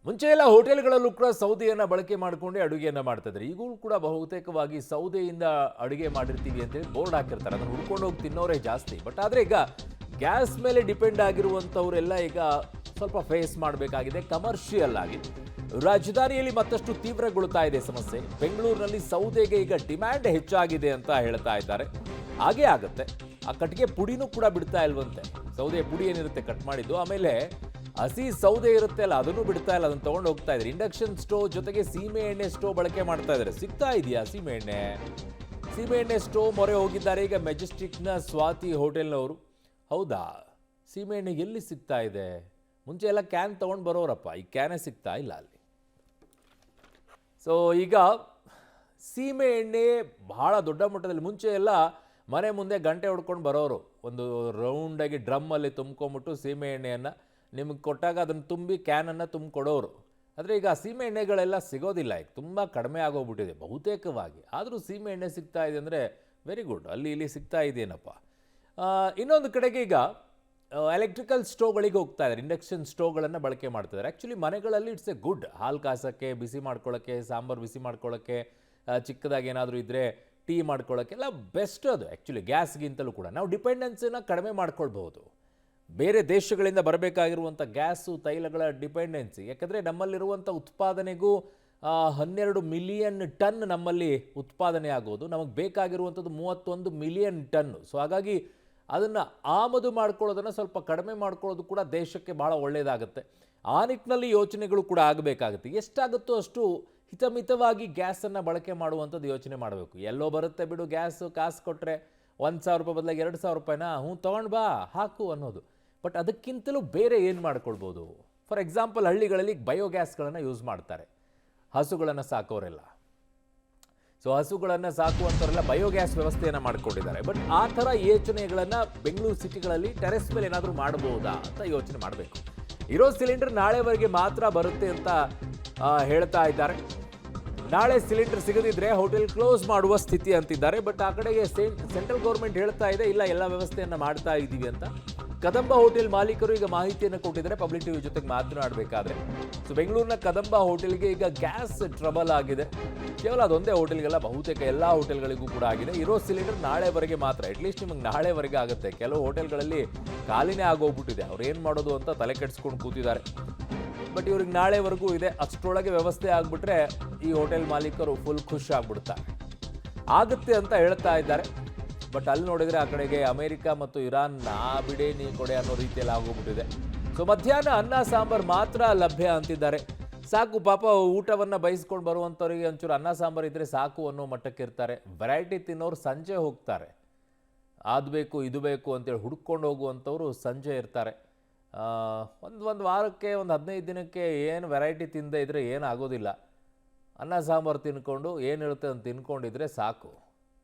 ಮುಂಚೆ ಎಲ್ಲ ಹೋಟೆಲ್ಗಳಲ್ಲೂ ಕೂಡ ಸೌದೆಯನ್ನ ಬಳಕೆ ಮಾಡಿಕೊಂಡೇ ಅಡುಗೆಯನ್ನ ಮಾಡ್ತಾ ಇದ್ರು. ಈಗಲೂ ಕೂಡ ಬಹುತೇಕವಾಗಿ ಸೌದೆಯಿಂದ ಅಡುಗೆ ಮಾಡಿರ್ತೀವಿ ಅಂತೇಳಿ ಬೋರ್ಡ್ ಹಾಕಿರ್ತಾರೆ. ಅದನ್ನು ಹುಡ್ಕೊಂಡು ಹೋಗಿ ತಿನ್ನೋರೇ ಜಾಸ್ತಿ. ಬಟ್ ಆದರೆ ಈಗ ಗ್ಯಾಸ್ ಮೇಲೆ ಡಿಪೆಂಡ್ ಆಗಿರುವಂಥವರೆಲ್ಲ ಈಗ ಸ್ವಲ್ಪ ಫೇಸ್ ಮಾಡಬೇಕಾಗಿದೆ ಕಮರ್ಷಿಯಲ್ ಆಗಿ. ರಾಜಧಾನಿಯಲ್ಲಿ ಮತ್ತಷ್ಟು ತೀವ್ರಗೊಳ್ತಾ ಇದೆ ಸಮಸ್ಯೆ. ಬೆಂಗಳೂರಿನಲ್ಲಿ ಸೌದೆಗೆ ಈಗ ಡಿಮ್ಯಾಂಡ್ ಹೆಚ್ಚಾಗಿದೆ ಅಂತ ಹೇಳ್ತಾ ಇದ್ದಾರೆ. ಹಾಗೇ ಆಗುತ್ತೆ. ಆ ಕಟ್ಟಿಗೆ ಪುಡಿನೂ ಕೂಡ ಬಿಡ್ತಾ ಇಲ್ವಂತೆ. ಸೌದೆ ಪುಡಿ ಏನಿರುತ್ತೆ ಕಟ್ ಮಾಡಿದ್ದು, ಆಮೇಲೆ ಹಸಿ ಸೌದೆ ಇರುತ್ತೆ ಅಲ್ಲ, ಅದನ್ನು ಬಿಡ್ತಾ ಇಲ್ಲ, ಅದನ್ನು ತಗೊಂಡು ಹೋಗ್ತಾ ಇದ್ದಾರೆ. ಇಂಡಕ್ಷನ್ ಸ್ಟೋವ್ ಜೊತೆಗೆ ಸೀಮೆ ಎಣ್ಣೆ ಸ್ಟೋವ್ ಬಳಕೆ ಮಾಡ್ತಾ ಇದ್ದಾರೆ. ಸಿಗ್ತಾ ಇದೆಯಾ ಸೀಮೆ ಎಣ್ಣೆ ಸ್ಟೋವ್ ಮೊರೆ ಹೋಗಿದ್ದಾರೆ ಈಗ ಮೆಜೆಸ್ಟಿಕ್ನ ಸ್ವಾತಿ ಹೋಟೆಲ್ನವರು. ಹೌದಾ, ಸೀಮೆ ಎಣ್ಣೆ ಎಲ್ಲಿ ಸಿಗ್ತಾ ಇದೆ? ಮುಂಚೆ ಎಲ್ಲ ಕ್ಯಾನ್ ತಗೊಂಡು ಬರೋರಪ್ಪ, ಈ ಕ್ಯಾನೇ ಸಿಗ್ತಾ ಇಲ್ಲ ಅಲ್ಲಿ. ಸೊ ಈಗ ಸೀಮೆ ಎಣ್ಣೆ ಬಹಳ ದೊಡ್ಡ ಮಟ್ಟದಲ್ಲಿ, ಮುಂಚೆ ಎಲ್ಲ ಮನೆ ಮುಂದೆ ಗಂಟೆ ಹೊಡ್ಕೊಂಡು ಬರೋರು, ಒಂದು ರೌಂಡಾಗಿ ಡ್ರಮ್ಮಲ್ಲಿ ತುಂಬ್ಕೊಂಬಿಟ್ಟು ಸೀಮೆ ಎಣ್ಣೆಯನ್ನು ನಿಮಗೆ ಕೊಟ್ಟಾಗ ಅದನ್ನು ತುಂಬಿ ಕ್ಯಾನನ್ನು ತುಂಬಿಕೊಡೋರು. ಆದರೆ ಈಗ ಸೀಮೆ ಎಣ್ಣೆಗಳೆಲ್ಲ ಸಿಗೋದಿಲ್ಲ, ಈಗ ತುಂಬ ಕಡಿಮೆ ಆಗೋಗ್ಬಿಟ್ಟಿದೆ ಬಹುತೇಕವಾಗಿ. ಆದರೂ ಸೀಮೆ ಎಣ್ಣೆ ಸಿಗ್ತಾ ಇದೆ ಅಂದರೆ ವೆರಿ ಗುಡ್, ಅಲ್ಲಿ ಇಲ್ಲಿ ಸಿಗ್ತಾ ಇದೆಯೇನಪ್ಪ. ಇನ್ನೊಂದು ಕಡೆಗೆ ಈಗ ಎಲೆಕ್ಟ್ರಿಕಲ್ ಸ್ಟೋವ್ಗಳಿಗೆ ಹೋಗ್ತಾ ಇದ್ದಾರೆ. ಇಂಡಕ್ಷನ್ ಸ್ಟೋವ್ಗಳನ್ನು ಬಳಕೆ ಮಾಡ್ತಿದ್ದಾರೆ. ಆ್ಯಕ್ಚುಲಿ ಮನೆಗಳಲ್ಲಿ ಇಟ್ಸ್ ಎ ಗುಡ್. ಹಾಲು ಕಾಸೋಕ್ಕೆ, ಬಿಸಿ ಮಾಡ್ಕೊಳ್ಳೋಕ್ಕೆ, ಸಾಂಬಾರು ಬಿಸಿ ಮಾಡ್ಕೊಳ್ಳೋಕ್ಕೆ, ಚಿಕ್ಕದಾಗಿ ಏನಾದರೂ ಇದ್ದರೆ ಟೀ ಮಾಡ್ಕೊಳ್ಳೋಕ್ಕೆಲ್ಲ ಬೆಸ್ಟ್ ಅದು. ಆ್ಯಕ್ಚುಲಿ ಗ್ಯಾಸ್ಗಿಂತಲೂ ಕೂಡ ನಾವು ಡಿಪೆಂಡೆನ್ಸಿನ ಕಡಿಮೆ ಮಾಡ್ಕೊಳ್ಬಹುದು. ಬೇರೆ ದೇಶಗಳಿಂದ ಬರಬೇಕಾಗಿರುವಂಥ ಗ್ಯಾಸು ತೈಲಗಳ ಡಿಪೆಂಡೆನ್ಸಿ, ಯಾಕಂದರೆ ನಮ್ಮಲ್ಲಿರುವಂಥ ಉತ್ಪಾದನೆಗೂ 12 ಮಿಲಿಯನ್ ಟನ್ ನಮ್ಮಲ್ಲಿ ಉತ್ಪಾದನೆ ಆಗೋದು, ನಮಗೆ ಬೇಕಾಗಿರುವಂಥದ್ದು 31 ಮಿಲಿಯನ್ ಟನ್ನು. ಸೊ ಹಾಗಾಗಿ ಅದನ್ನು ಆಮದು ಮಾಡ್ಕೊಳ್ಳೋದನ್ನು ಸ್ವಲ್ಪ ಕಡಿಮೆ ಮಾಡ್ಕೊಳ್ಳೋದು ಕೂಡ ದೇಶಕ್ಕೆ ಭಾಳ ಒಳ್ಳೆಯದಾಗುತ್ತೆ. ಆ ನಿಟ್ಟಿನಲ್ಲಿ ಯೋಚನೆಗಳು ಕೂಡ ಆಗಬೇಕಾಗುತ್ತೆ. ಎಷ್ಟಾಗುತ್ತೋ ಅಷ್ಟು ಹಿತಮಿತವಾಗಿ ಗ್ಯಾಸನ್ನು ಬಳಕೆ ಮಾಡುವಂಥದ್ದು ಯೋಚನೆ ಮಾಡಬೇಕು. ಎಲ್ಲೋ ಬರುತ್ತೆ ಬಿಡು ಗ್ಯಾಸು, ಕಾಸು ಕೊಟ್ಟರೆ 1,000 ರೂಪಾಯಿ ಬದಲಾಗಿ 2,000 ರೂಪಾಯಿನ ತೊಗೊಂಡು ಬಾ ಹಾಕು ಅನ್ನೋದು. ಬಟ್ ಅದಕ್ಕಿಂತಲೂ ಬೇರೆ ಏನು ಮಾಡ್ಕೊಳ್ಬೋದು? ಫಾರ್ ಎಕ್ಸಾಂಪಲ್, ಹಳ್ಳಿಗಳಲ್ಲಿ ಬಯೋಗ್ಯಾಸ್ಗಳನ್ನು ಯೂಸ್ ಮಾಡ್ತಾರೆ ಹಸುಗಳನ್ನು ಸಾಕೋರೆಲ್ಲ. ಸೊ ಹಸುಗಳನ್ನು ಸಾಕುವಂಥವರೆಲ್ಲ ಬಯೋಗ್ಯಾಸ್ ವ್ಯವಸ್ಥೆಯನ್ನು ಮಾಡ್ಕೊಂಡಿದ್ದಾರೆ. ಬಟ್ ಆ ಥರ ಯೋಚನೆಗಳನ್ನು ಬೆಂಗಳೂರು ಸಿಟಿಗಳಲ್ಲಿ ಟೆರೆಸ್ ಮೇಲೆ ಏನಾದರೂ ಮಾಡ್ಬೋದಾ ಅಂತ ಯೋಚನೆ ಮಾಡಬೇಕು. ಇರೋ ಸಿಲಿಂಡರ್ ನಾಳೆವರೆಗೆ ಮಾತ್ರ ಬರುತ್ತೆ ಅಂತ ಹೇಳ್ತಾ ಇದ್ದಾರೆ. ನಾಳೆ ಸಿಲಿಂಡರ್ ಸಿಗದಿದ್ರೆ ಹೋಟೆಲ್ ಕ್ಲೋಸ್ ಮಾಡುವ ಸ್ಥಿತಿ ಅಂತಿದ್ದಾರೆ. ಬಟ್ ಆ ಕಡೆಗೆ ಸೆಂಟ್ರಲ್ ಗೌರ್ಮೆಂಟ್ ಹೇಳ್ತಾ ಇದೆ ಇಲ್ಲ, ಎಲ್ಲ ವ್ಯವಸ್ಥೆಯನ್ನು ಮಾಡ್ತಾ ಇದ್ದೀವಿ ಅಂತ. ಕದಂಬ ಹೋಟೆಲ್ ಮಾಲೀಕರು ಈಗ ಮಾಹಿತಿಯನ್ನು ಕೊಟ್ಟಿದ್ದಾರೆ ಪಬ್ಲಿಕ್ ಟಿವಿ ಜೊತೆಗೆ ಮಾತನಾಡಬೇಕಾದ್ರೆ. ಸೊ ಬೆಂಗಳೂರಿನ ಕದಂಬ ಹೋಟೆಲ್ಗೆ ಈಗ ಗ್ಯಾಸ್ ಟ್ರಬಲ್ ಆಗಿದೆ. ಕೇವಲ ಅದೊಂದೇ ಹೋಟೆಲ್ಗೆಲ್ಲ, ಬಹುತೇಕ ಎಲ್ಲ ಹೋಟೆಲ್ಗಳಿಗೂ ಕೂಡ ಆಗಿದೆ. ಇರೋ ಸಿಲಿಂಡರ್ ನಾಳೆವರೆಗೆ ಮಾತ್ರ, ಅಟ್ಲೀಸ್ಟ್ ನಿಮಗೆ ನಾಳೆವರೆಗೆ ಆಗುತ್ತೆ. ಕೆಲವು ಹೋಟೆಲ್ಗಳಲ್ಲಿ ಖಾಲಿನೇ ಆಗೋಗ್ಬಿಟ್ಟಿದೆ. ಅವ್ರು ಏನು ಮಾಡೋದು ಅಂತ ತಲೆ ಕೆಡಿಸ್ಕೊಂಡು ಕೂತಿದ್ದಾರೆ. ಬಟ್ ಇವ್ರಿಗೆ ನಾಳೆವರೆಗೂ ಇದೆ. ಅಷ್ಟರೊಳಗೆ ವ್ಯವಸ್ಥೆ ಆಗಿಬಿಟ್ರೆ ಈ ಹೋಟೆಲ್ ಮಾಲೀಕರು ಫುಲ್ ಖುಷಿ ಆಗ್ಬಿಡ್ತಾರೆ, ಆಗುತ್ತೆ ಅಂತ ಹೇಳ್ತಾ ಇದ್ದಾರೆ. ಬಟ್ ಅಲ್ಲಿ ನೋಡಿದರೆ ಆ ಕಡೆಗೆ ಅಮೆರಿಕ ಮತ್ತು ಇರಾನ್ ನಾ ಬಿಡೆ ನೀ ಕೊಡೆ ಅನ್ನೋ ರೀತಿಯಲ್ಲಿ ಆಗೋಗ್ಬಿಟ್ಟಿದೆ. ಸೊ ಮಧ್ಯಾಹ್ನ ಅನ್ನ ಸಾಂಬಾರು ಮಾತ್ರ ಲಭ್ಯ ಅಂತಿದ್ದಾರೆ. ಸಾಕು ಪಾಪ, ಊಟವನ್ನು ಬಯಸ್ಕೊಂಡು ಬರುವಂಥವ್ರಿಗೆ ಒಂಚೂರು ಅನ್ನ ಸಾಂಬಾರು ಇದ್ದರೆ ಸಾಕು ಅನ್ನೋ ಮಟ್ಟಕ್ಕೆ ಇರ್ತಾರೆ. ವೆರೈಟಿ ತಿನ್ನೋರು ಸಂಜೆ ಹೋಗ್ತಾರೆ. ಅದು ಬೇಕು ಇದು ಬೇಕು ಅಂತೇಳಿ ಹುಡ್ಕೊಂಡು ಹೋಗುವಂಥವ್ರು ಸಂಜೆ ಇರ್ತಾರೆ. ಒಂದು ವಾರಕ್ಕೆ, ಒಂದು 15 ದಿನಕ್ಕೆ ಏನು ವೆರೈಟಿ ತಿಂದೇ ಇದ್ದರೆ ಏನು ಆಗೋದಿಲ್ಲ. ಅನ್ನ ಸಾಂಬಾರು ತಿನ್ಕೊಂಡು ಏನಿರುತ್ತೆ ಅಂತ ತಿನ್ಕೊಂಡಿದ್ರೆ ಸಾಕು.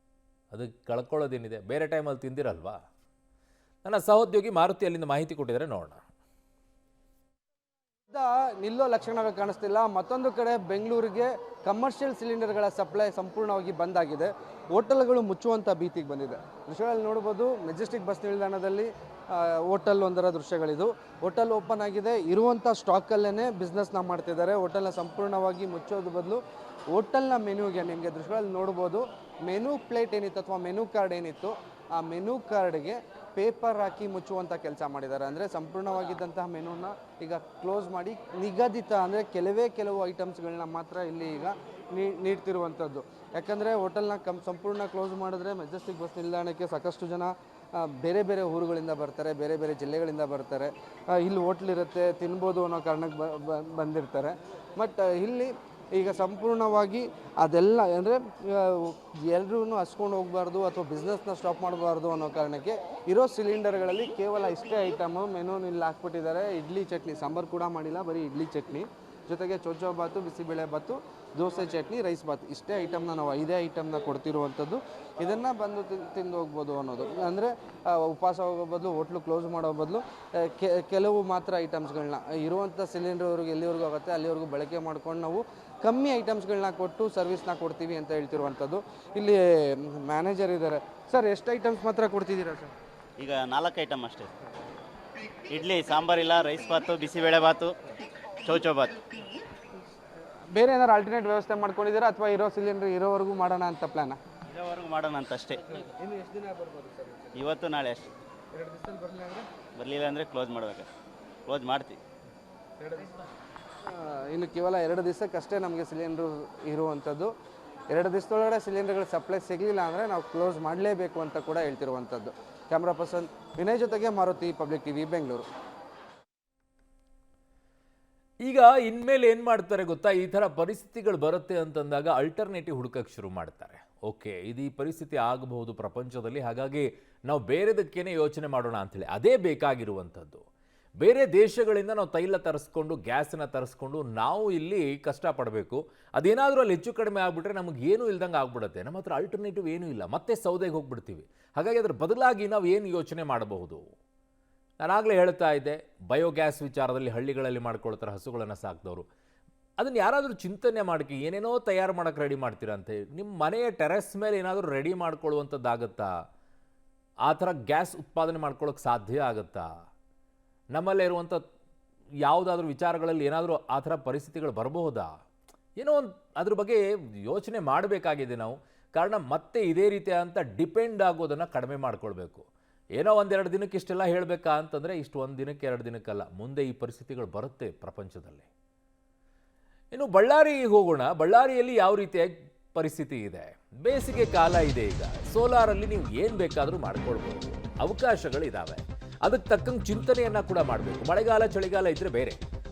ಅದಕ್ಕೆ ಕಳ್ಕೊಳ್ಳೋದೇನಿದೆ? ಬೇರೆ ಟೈಮಲ್ಲಿ ತಿಂದಿರಲ್ವಾ? ನನ್ನ ಸಹೋದ್ಯೋಗಿ ಮಾರುತಿ ಅಲ್ಲಿಂದ ಮಾಹಿತಿ ಕೊಟ್ಟಿದ್ದಾರೆ, ನೋಡೋಣ. ನಿಲ್ಲೋ ಲಕ್ಷಣವೇ ಕಾಣಿಸ್ತಿಲ್ಲ. ಮತ್ತೊಂದು ಕಡೆ ಬೆಂಗಳೂರಿಗೆ ಕಮರ್ಷಿಯಲ್ ಸಿಲಿಂಡರ್ಗಳ ಸಪ್ಲೈ ಸಂಪೂರ್ಣವಾಗಿ ಬಂದ್ ಆಗಿದೆ. ಹೋಟೆಲ್ಗಳು ಮುಚ್ಚುವಂಥ ಭೀತಿಗೆ ಬಂದಿದೆ. ದೃಶ್ಯಗಳಲ್ಲಿ ನೋಡ್ಬೋದು, ಮೆಜೆಸ್ಟಿಕ್ ಬಸ್ ನಿಲ್ದಾಣದಲ್ಲಿ ಹೋಟೆಲ್ ಒಂದರ ದೃಶ್ಯಗಳಿದು. ಹೋಟೆಲ್ ಓಪನ್ ಆಗಿದೆ, ಇರುವಂಥ ಸ್ಟಾಕಲ್ಲೇ ಬಿಸ್ನೆಸ್ನ ಮಾಡ್ತಿದ್ದಾರೆ. ಹೋಟೆಲ್ನ ಸಂಪೂರ್ಣವಾಗಿ ಮುಚ್ಚೋದು ಬದಲು ಹೋಟೆಲ್ನ ಮೆನ್ಯೂಗೆ ನಿಮಗೆ ದೃಶ್ಯಗಳಲ್ಲಿ ನೋಡ್ಬೋದು, ಮೆನು ಪ್ಲೇಟ್ ಏನಿತ್ತು ಅಥವಾ ಮೆನು ಕಾರ್ಡ್ ಏನಿತ್ತು, ಆ ಮೆನು ಕಾರ್ಡ್ಗೆ ಪೇಪರ್ ಹಾಕಿ ಮುಚ್ಚುವಂಥ ಕೆಲಸ ಮಾಡಿದ್ದಾರೆ. ಅಂದರೆ ಸಂಪೂರ್ಣವಾಗಿದ್ದಂತಹ ಮೆನುನ ಈಗ ಕ್ಲೋಸ್ ಮಾಡಿ ನಿಗದಿತ ಅಂದರೆ ಕೆಲವು ಐಟಮ್ಸ್ಗಳನ್ನ ಮಾತ್ರ ಇಲ್ಲಿ ಈಗ ನೀಡ್ತಿರುವಂಥದ್ದು. ಯಾಕಂದರೆ ಹೋಟೆಲ್ನ ಸಂಪೂರ್ಣ ಕ್ಲೋಸ್ ಮಾಡಿದ್ರೆ ಮೆಜೆಸ್ಟಿಕ್ ಬಸ್ ನಿಲ್ದಾಣಕ್ಕೆ ಸಾಕಷ್ಟು ಜನ ಬೇರೆ ಬೇರೆ ಊರುಗಳಿಂದ ಬರ್ತಾರೆ, ಬೇರೆ ಬೇರೆ ಜಿಲ್ಲೆಗಳಿಂದ ಬರ್ತಾರೆ. ಇಲ್ಲಿ ಹೋಟ್ಲಿರುತ್ತೆ, ತಿನ್ಬೋದು ಅನ್ನೋ ಕಾರಣಕ್ಕೆ ಬಂದಿರ್ತಾರೆ. ಬಟ್ ಇಲ್ಲಿ ಈಗ ಸಂಪೂರ್ಣವಾಗಿ ಅದೆಲ್ಲ ಅಂದರೆ ಎಲ್ಲರೂ ಹಸ್ಕೊಂಡು ಹೋಗಬಾರ್ದು ಅಥವಾ ಬಿಸ್ನೆಸ್ನ ಸ್ಟಾಪ್ ಮಾಡಬಾರ್ದು ಅನ್ನೋ ಕಾರಣಕ್ಕೆ ಇರೋ ಸಿಲಿಂಡರ್ಗಳಲ್ಲಿ ಕೇವಲ ಇಷ್ಟೇ ಐಟಮು ಮೆನುನ ಇಲ್ಲಿ ಹಾಕ್ಬಿಟ್ಟಿದ್ದಾರೆ. ಇಡ್ಲಿ ಚಟ್ನಿ, ಸಾಂಬಾರು ಕೂಡ ಮಾಡಿಲ್ಲ, ಬರೀ ಇಡ್ಲಿ ಚಟ್ನಿ ಜೊತೆಗೆ ಚೊಚ್ಚೋ ಬಾತು, ಬಿಸಿಬೇಳೆ ಬಾತು, ದೋಸೆ ಚಟ್ನಿ, ರೈಸ್ ಬಾತ್, ಇಷ್ಟೇ ಐಟಮ್ನ ನಾವು 5 ಐಟಮ್ನ ಕೊಡ್ತಿರುವಂಥದ್ದು. ಇದನ್ನು ಬಂದು ತಿಂದು ಹೋಗ್ಬೋದು ಅನ್ನೋದು. ಅಂದರೆ ಉಪವಾಸ ಹೋಗೋ ಬದಲು, ಹೋಟ್ಲು ಕ್ಲೋಸ್ ಮಾಡೋ ಬದಲು ಕೆಲವು ಮಾತ್ರ ಐಟಮ್ಸ್ಗಳನ್ನ ಇರುವಂಥ ಸಿಲಿಂಡರ್ವರೆಗೂ ಎಲ್ಲಿವರೆಗೂ ಆಗುತ್ತೆ ಅಲ್ಲಿವರೆಗೂ ಬಳಕೆ ಮಾಡ್ಕೊಂಡು ನಾವು ಕಮ್ಮಿ ಐಟಮ್ಸ್ಗಳನ್ನ ಕೊಟ್ಟು ಸರ್ವಿಸ್ನ ಕೊಡ್ತೀವಿ ಅಂತ ಹೇಳ್ತಿರುವಂಥದ್ದು. ಇಲ್ಲಿ ಮ್ಯಾನೇಜರ್ ಇದ್ದಾರೆ. ಸರ್, ಎಷ್ಟು ಐಟಮ್ಸ್ ಮಾತ್ರ ಕೊಡ್ತಿದ್ದೀರಾ ಸರ್? ಈಗ 4 ಐಟಮ್ ಅಷ್ಟೇ. ಇಡ್ಲಿ, ಸಾಂಬಾರಿಲ್ಲ, ರೈಸ್ ಬಾತು, ಬಿಸಿಬೇಳೆ ಬಾತು, ಚೌಚೌಬಾತ್. ಬೇರೆ ಏನಾದ್ರು ಆಲ್ಟರ್ನೇಟ್ ವ್ಯವಸ್ಥೆ ಮಾಡ್ಕೊಂಡಿದ್ದೀರಾ ಅಥವಾ ಇರೋ ಸಿಲಿಂಡರ್ ಇರೋವರೆಗೂ ಮಾಡೋಣ ಅಂತ ಪ್ಲಾನ? ಇರೋವರೆಗೂ ಮಾಡೋಣ ಅಂತ ಅಷ್ಟೇ. ಇನ್ನು ಎಷ್ಟು ದಿನ ಬರ್ಬೋದು ಸರ್? ಇವತ್ತು ನಾಳೆ ಅಷ್ಟೇ. 2 ದಿವಸದಲ್ಲಿ ಬರಲಿಲ್ಲ ಅಂದರೆ ಬರಲಿಲ್ಲ ಅಂದರೆ ಕ್ಲೋಸ್ ಮಾಡ್ಬೇಕು. ಕ್ಲೋಸ್ ಮಾಡ್ತೀವಿ. ಇನ್ನು ಕೇವಲ 2 ದಿವಸಕ್ಕಷ್ಟೇ ನಮಗೆ ಸಿಲಿಂಡ್ರು ಇರುವಂಥದ್ದು. 2 ದಿವಸದೊಳಗಡೆ ಸಿಲಿಂಡರ್ಗಳ ಸಪ್ಲೈ ಸಿಗಲಿಲ್ಲ ಅಂದರೆ ನಾವು ಕ್ಲೋಸ್ ಮಾಡಲೇಬೇಕು ಅಂತ ಕೂಡ ಹೇಳ್ತಿರುವಂಥದ್ದು. ಕ್ಯಾಮ್ರಾ ಪರ್ಸನ್ ವಿನಯ್ ಜೊತೆಗೆ ಮಾರುತಿ, ಪಬ್ಲಿಕ್ ಟಿವಿ, ಬೆಂಗಳೂರು. ಈಗ ಇನ್ಮೇಲೆ ಏನು ಮಾಡ್ತಾರೆ ಗೊತ್ತಾ, ಈ ಥರ ಪರಿಸ್ಥಿತಿಗಳು ಬರುತ್ತೆ ಅಂತಂದಾಗ ಅಲ್ಟರ್ನೇಟಿವ್ ಹುಡುಕಕ್ಕೆ ಶುರು ಮಾಡ್ತಾರೆ. ಓಕೆ, ಇದು ಈ ಪರಿಸ್ಥಿತಿ ಆಗಬಹುದು ಪ್ರಪಂಚದಲ್ಲಿ, ಹಾಗಾಗಿ ನಾವು ಬೇರೆದಕ್ಕೇನೆ ಯೋಚನೆ ಮಾಡೋಣ ಅಂಥೇಳಿ. ಅದೇ ಬೇಕಾಗಿರುವಂಥದ್ದು. ಬೇರೆ ದೇಶಗಳಿಂದ ನಾವು ತೈಲ ತರಿಸ್ಕೊಂಡು ಗ್ಯಾಸನ್ನು ತರಿಸ್ಕೊಂಡು ನಾವು ಇಲ್ಲಿ ಕಷ್ಟಪಡಬೇಕು. ಅದೇನಾದರೂ ಅಲ್ಲಿ ಹೆಚ್ಚು ಕಡಿಮೆ ಆಗಿಬಿಟ್ರೆ ನಮಗೆ ಏನೂ ಇಲ್ದಂಗೆ ಆಗ್ಬಿಡುತ್ತೆ. ನಮ್ಮ ಹತ್ರ ಅಲ್ಟರ್ನೇಟಿವ್ ಏನೂ ಇಲ್ಲ, ಮತ್ತೆ ಸೌದೆಗೆ ಹೋಗ್ಬಿಡ್ತೀವಿ. ಹಾಗಾಗಿ ಅದ್ರ ಬದಲಾಗಿ ನಾವು ಏನು ಯೋಚನೆ ಮಾಡಬಹುದು? ನಾನಾಗಲೇ ಹೇಳ್ತಾ ಇದ್ದೆ, ಬಯೋಗ್ಯಾಸ್ ವಿಚಾರದಲ್ಲಿ ಹಳ್ಳಿಗಳಲ್ಲಿ ಮಾಡ್ಕೊಳ್ತಾರೆ ಹಸುಗಳನ್ನು ಸಾಕಿದವರು. ಅದನ್ನು ಯಾರಾದರೂ ಚಿಂತನೆ ಮಾಡೋಕ್ಕೆ ಏನೇನೋ ತಯಾರು ಮಾಡೋಕ್ಕೆ ರೆಡಿ ಮಾಡ್ತೀರಂತೆ. ನಿಮ್ಮ ಮನೆಯ ಟೆರೆಸ್ ಮೇಲೆ ಏನಾದರೂ ರೆಡಿ ಮಾಡ್ಕೊಳ್ಳುವಂಥದ್ದಾಗತ್ತಾ? ಆ ಥರ ಗ್ಯಾಸ್ ಉತ್ಪಾದನೆ ಮಾಡ್ಕೊಳ್ಳೋಕ್ಕೆ ಸಾಧ್ಯ ಆಗುತ್ತಾ? ನಮ್ಮಲ್ಲೇ ಇರುವಂಥ ಯಾವುದಾದ್ರೂ ವಿಚಾರಗಳಲ್ಲಿ ಏನಾದರೂ ಆ ಥರ ಪರಿಸ್ಥಿತಿಗಳು ಬರಬಹುದಾ? ಏನೋ ಒಂದು ಅದ್ರ ಬಗ್ಗೆ ಯೋಚನೆ ಮಾಡಬೇಕಾಗಿದೆ ನಾವು. ಕಾರಣ ಮತ್ತೆ ಇದೇ ರೀತಿ ಅಂತ ಡಿಪೆಂಡ್ ಆಗೋದನ್ನು ಕಡಿಮೆ ಮಾಡ್ಕೊಳ್ಬೇಕು. ಏನೋ 1-2 ದಿನಕ್ಕೆ ಇಷ್ಟೆಲ್ಲ ಹೇಳಬೇಕಾ ಅಂತಂದರೆ ಇಷ್ಟು 1 ದಿನಕ್ಕೆ 2 ದಿನಕ್ಕಲ್ಲ, ಮುಂದೆ ಈ ಪರಿಸ್ಥಿತಿಗಳು ಬರುತ್ತೆ ಪ್ರಪಂಚದಲ್ಲಿ. ಇನ್ನು ಬಳ್ಳಾರಿಗೆ ಹೋಗೋಣ. ಬಳ್ಳಾರಿಯಲ್ಲಿ ಯಾವ ರೀತಿಯಾಗಿ ಪರಿಸ್ಥಿತಿ ಇದೆ? ಬೇಸಿಗೆ ಕಾಲ ಇದೆ. ಈಗ ಸೋಲಾರಲ್ಲಿ ನೀವು ಏನು ಬೇಕಾದರೂ ಮಾಡ್ಕೊಳ್ಬೋದು, ಅವಕಾಶಗಳಿದ್ದಾವೆ. ಅದಕ್ಕೆ ತಕ್ಕಂಗೆ ಚಿಂತನೆಯನ್ನು ಕೂಡ ಮಾಡಬೇಕು. ಮಳೆಗಾಲ ಚಳಿಗಾಲ ಇದ್ದರೆ ಬೇರೆ,